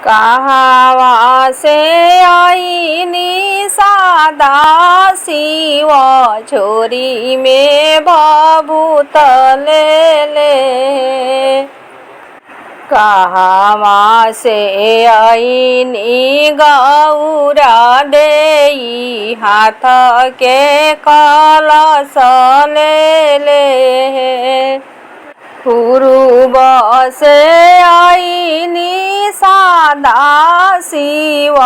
कहावा से आईनी सादा शिव झोरी में भभूत ले कहावा से आईनी गौरा देई हाथ के कलश ले पूर्व से आईनी सादा शिव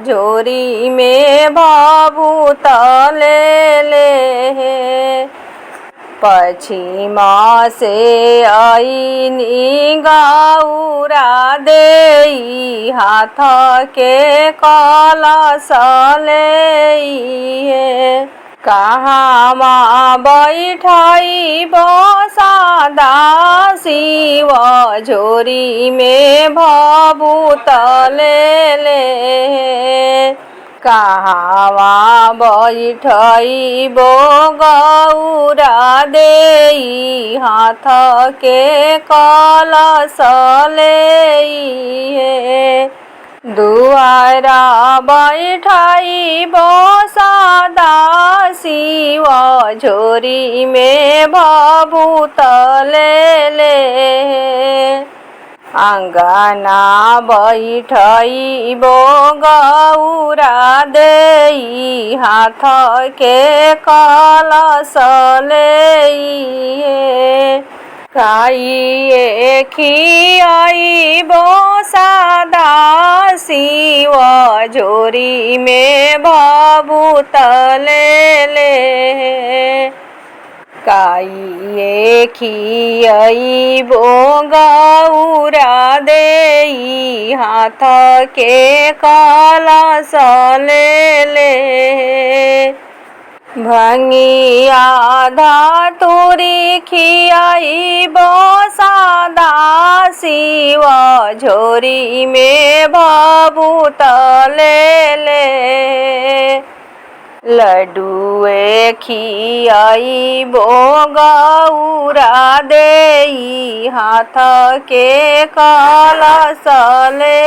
झोरी में भभूत ले पश्चिम से आईनी गौरा देई हाथ के कलश ले कहावा बैठाई सादा शिव झोरी में भभूत ले कहावा बैठाई गौरा देई हाथ के कलश ले दुआरा बैठाई सादा शिव झोरी में भभूत ले अंगना बैठाई गौरा देई हाथ के कलश ले खाइए खियाई सादा शिव झोरी में भभूत ले खाइए खियाई गौरा देई हाथ के कलश ले भंगिया धतूरी खियाई सादा शिव झोरी में भभूत ले लड्डुए खियाई गौरा देई हाथ के कलश ले